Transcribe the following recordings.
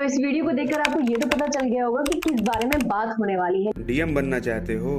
तो इस वीडियो को देखकर आपको ये तो पता चल गया होगा कि किस बारे में बात होने वाली है। डीएम बनना चाहते हो?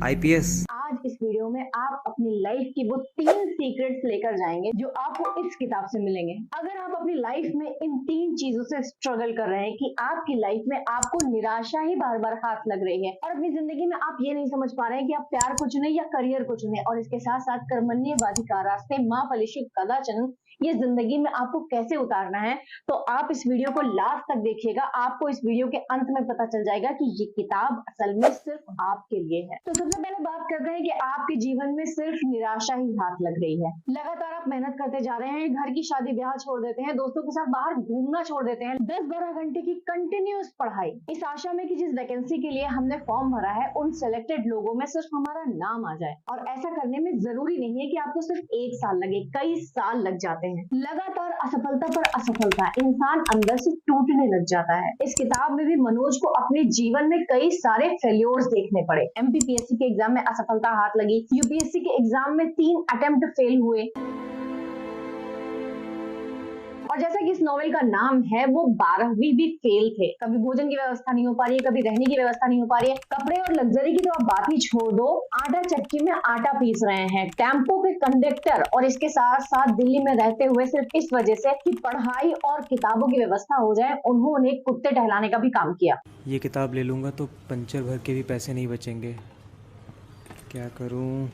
आईपीएस? आज इस वीडियो में आप अपनी लाइफ की वो 3 सीक्रेट्स लेकर जाएंगे जो आपको इस किताब से मिलेंगे। अगर आप अपनी लाइफ में इन 3 चीजों से स्ट्रगल कर रहे हैं कि आपकी लाइफ में आपको निराशा ही बार बार हाथ लग रही है और अपनी जिंदगी में आप ये नहीं समझ पा रहे हैं कि आप प्यार को चुने या करियर को चुने, और इसके साथ साथ कर्मण्येवाधिकार रास्ते मां फलेषु कदाचन ये जिंदगी में आपको कैसे उतारना है, तो आप इस वीडियो को लास्ट तक देखिएगा। आपको इस वीडियो के अंत में पता चल जाएगा कि ये किताब असल में सिर्फ आपके लिए है। तो सबसे पहले बात करते हैं कि आपके जीवन में सिर्फ निराशा ही हाथ लग रही है। लगातार आप मेहनत करते जा रहे हैं, घर की शादी ब्याह छोड़ देते हैं, दोस्तों के साथ बाहर घूमना छोड़ देते हैं, 10-12 घंटे की कंटिन्यूअस पढ़ाई इस आशा में कि जिस वैकेंसी के लिए हमने फॉर्म भरा है उन सिलेक्टेड लोगों में सिर्फ हमारा नाम आ जाए। और ऐसा करने में जरूरी नहीं है कि आपको सिर्फ 1 साल लगे, कई साल लग जाते हैं। लगातार असफलता पर असफलता, इंसान अंदर से टूटने लग जाता है। इस किताब में भी मनोज को अपने जीवन में कई सारे फेल्योर्स देखने पड़े। एमपीपीएससी के एग्जाम में असफलता हाथ लगी, यूपीएससी के एग्जाम में 3 अटेम्प्ट फेल हुए, और जैसा कि इस नॉवेल का नाम है वो 12वीं भी फेल थे। कभी भोजन की व्यवस्था नहीं हो पा रही है, कभी रहने की व्यवस्था नहीं हो पा रही है, कपड़े और लग्जरी की तो आप बात ही छोड़ दो, आटा चक्की में आटा पीस रहे हैं, टेम्पो के कंडक्टर, और इसके साथ साथ दिल्ली में रहते हुए सिर्फ इस वजह से कि पढ़ाई और किताबों की व्यवस्था हो जाए उन्होंने कुत्ते टहलाने का भी काम किया। ये किताब ले लूंगा तो पंचर भर के भी पैसे नहीं बचेंगे, क्या करूं?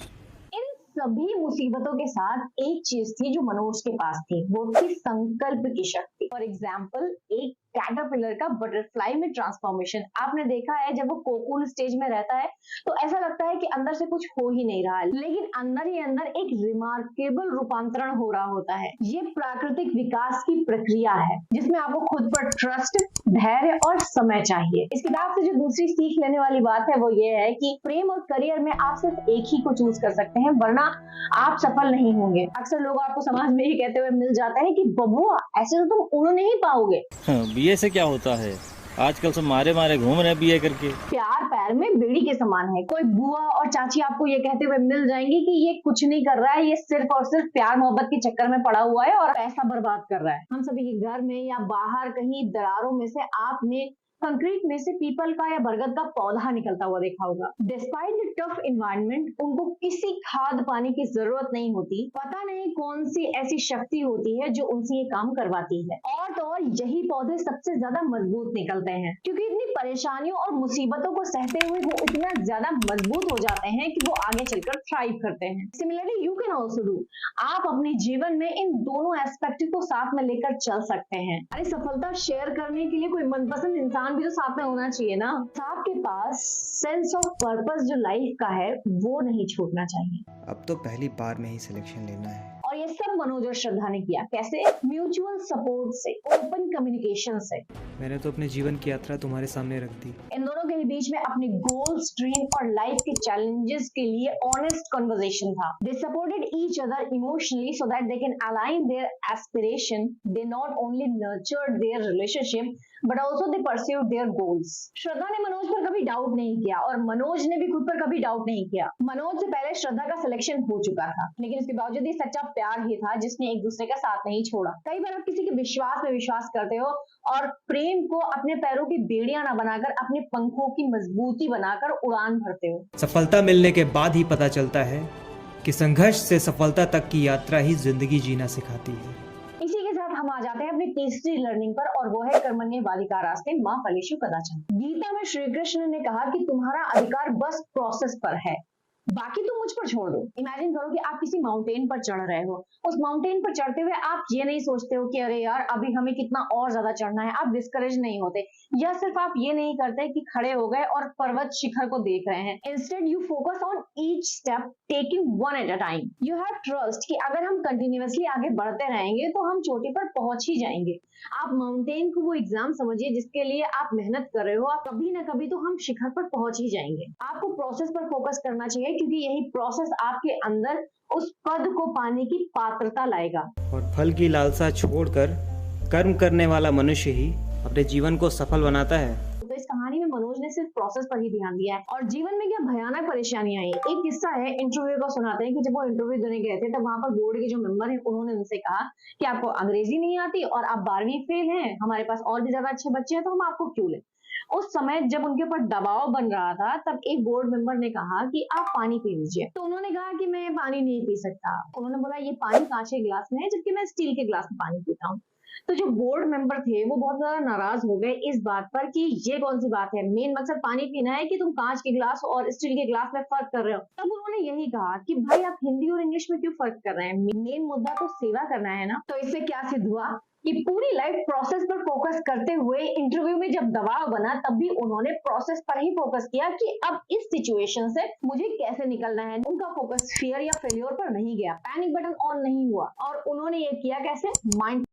सभी मुसीबतों के साथ एक चीज थी जो मनोज के पास थी, वो थी संकल्प की शक्ति। फॉर एग्जाम्पल, एक कैटरपिलर का बटरफ्लाई में ट्रांसफॉर्मेशन। आपने देखा है जब वो कोकून स्टेज में रहता है तो ऐसा लगता है कि अंदर से कुछ हो ही नहीं रहा है, लेकिन अंदर ही अंदर एक रिमार्केबल रूपांतरण हो रहा होता है। ये प्राकृतिक विकास की प्रक्रिया है जिसमें आपको खुद पर ट्रस्ट, धैर्य और समय चाहिए। इस किताब से जो दूसरी सीख लेने वाली बात है वो ये है कि प्रेम और करियर में आप सिर्फ एक ही को चूज कर सकते हैं, वरना आप सफल नहीं होंगे। अक्सर लोग आपको समाज में ही कहते हुए मिल जाते हैं कि बबुआ ऐसे तो तुम उड़ नहीं पाओगे। बीए से क्या होता है, आजकल सब मारे मारे घूम रहे हैं बीए करके। प्यार पैर में बेड़ी के समान है। कोई बुआ और चाची आपको ये कहते हुए मिल जाएंगे कि ये कुछ नहीं कर रहा है, ये सिर्फ और सिर्फ प्यार मोहब्बत के चक्कर में पड़ा हुआ है और पैसा बर्बाद कर रहा है। हम सभी के घर में या बाहर कहीं दरारों में से आपने कंक्रीट में से पीपल का या बरगद का पौधा निकलता हुआ देखा होगा। डिस्पाइट द टफ एनवायरनमेंट उनको किसी खाद पानी की जरूरत नहीं होती। पता नहीं कौन सी ऐसी शक्ति होती है जो उनसे ये काम करवाती है। और तो और यही पौधे सबसे ज्यादा मजबूत निकलते हैं क्योंकि इतनी परेशानियों और मुसीबतों को सहते हुए वो इतना ज्यादा मजबूत हो जाते हैं कि वो आगे चलकर थ्राइव करते हैं। Similarly you can also do. आप अपने जीवन में इन दोनों एस्पेक्ट को साथ में लेकर चल सकते हैं। अरे सफलता शेयर करने के लिए कोई मनपसंद इंसान भी तो साथ में होना चाहिए ना। आपके पास सेंस ऑफ पर्पस जो लाइफ का है वो नहीं छूटना चाहिए। अब तो पहली बार में ही सिलेक्शन लेना है। और ये सब मनोज और श्रद्धा ने किया। कैसे? म्यूचुअल सपोर्ट से, ओपन कम्युनिकेशन से। मैंने तो अपने जीवन की यात्रा तुम्हारे सामने रख दी। इन दोनों के बीच में अपने गोल्स, ड्रीम और लाइफ के चैलेंजेस के लिए ऑनेस्ट कन्वर्सेशन था। They supported each other emotionally so that they can align their aspiration. They not only nurtured their relationship but also they pursued their goals. Shraddha ने मनोज पर कभी डाउट नहीं किया और मनोज ने भी खुद पर कभी डाउट नहीं किया। मनोज से पहले श्रद्धा का सिलेक्शन हो चुका था, लेकिन उसके बावजूद ये सच्चा प्यार ही था जिसने एक दूसरे का साथ नहीं छोड़ा। कई बार आप किसी के विश्वास में विश्वास करते हो और प्रेम को अपने पैरों की बेड़ियां ना बनाकर अपने पंखों की मजबूती बनाकर उड़ान भरते हो। सफलता मिलने के बाद ही पता चलता है कि संघर्ष से सफलता तक की यात्रा ही जिंदगी जीना सिखाती है। इसी के साथ हम आ जाते हैं अपनी तीसरी लर्निंग पर, और वो है कर्मण्येवाधिकार रास्ते मां फलेषु कदाचन। गीता में श्री कृष्ण ने कहा कि तुम्हारा अधिकार बस प्रोसेस पर है, बाकी तो मुझ पर छोड़ दो। इमेजिन करो कि आप किसी माउंटेन पर चढ़ रहे हो। उस माउंटेन पर चढ़ते हुए आप ये नहीं सोचते हो कि अरे यार अभी हमें कितना और ज्यादा चढ़ना है। आप डिस्करेज नहीं होते, या सिर्फ आप ये नहीं करते कि खड़े हो गए और पर्वत शिखर को देख रहे हैं। Instead you focus on each step, taking one at a time. You have trust कि अगर हम कंटिन्यूअसली आगे बढ़ते रहेंगे तो हम चोटी पर पहुंच ही जाएंगे। आप माउंटेन को वो एग्जाम समझिए जिसके लिए आप मेहनत कर रहे हो। आप कभी ना कभी तो हम शिखर पर पहुंच ही जाएंगे। आपको प्रोसेस पर फोकस करना चाहिए क्योंकि यही प्रोसेस आपके अंदर उस पद को पाने की पात्रता लाएगा। और फल की लालसा छोड़कर कर्म करने वाला मनुष्य ही अपने जीवन को सफल बनाता है। तो इस कहानी में मनोज ने सिर्फ प्रोसेस पर ही ध्यान दिया है और जीवन में क्या भयानक परेशानियां आई। एक किस्सा है, इंटरव्यू का सुनाते हैं कि जब वो इंटरव्यू देने गए थे तब वहां पर बोर्ड के जो मेंबर हैं उन्होंने उनसे कहा कि आपको अंग्रेजी नहीं आती और आप 12वीं फेल हैं, हमारे पास और भी ज्यादा अच्छे बच्चे हैं तो हम आपको क्यों लें। उस समय जब उनके ऊपर दबाव बन रहा था तब एक बोर्ड मेंबर ने कहा कि आप पानी पी लीजिए। तो उन्होंने कहा कि मैं पानी नहीं पी सकता। उन्होंने बोला ये पानी कांच के गिलास में है जबकि मैं स्टील के गिलास में पानी पीता हूँ। तो जो बोर्ड मेंबर थे वो बहुत ज्यादा नाराज हो गए इस बात पर कि ये कौन सी बात है, मेन मकसद पानी पीना है कि तुम कांच के गिलास और स्टील के गिलास में फर्क कर रहे हो। तब उन्होंने यही कहा कि भाई आप हिंदी और इंग्लिश में क्यों फर्क कर रहे हैं, मेन मुद्दा तो सेवा करना है ना। तो इससे क्या सिद्ध हुआ कि पूरी लाइफ प्रोसेस पर फोकस करते हुए इंटरव्यू में जब दबाव बना तब भी उन्होंने प्रोसेस पर ही फोकस किया कि अब इस सिचुएशन से मुझे कैसे निकलना है। उनका फोकस फियर या फेल्योर पर नहीं गया, पैनिक बटन ऑन नहीं हुआ और उन्होंने ये किया कैसे, माइंड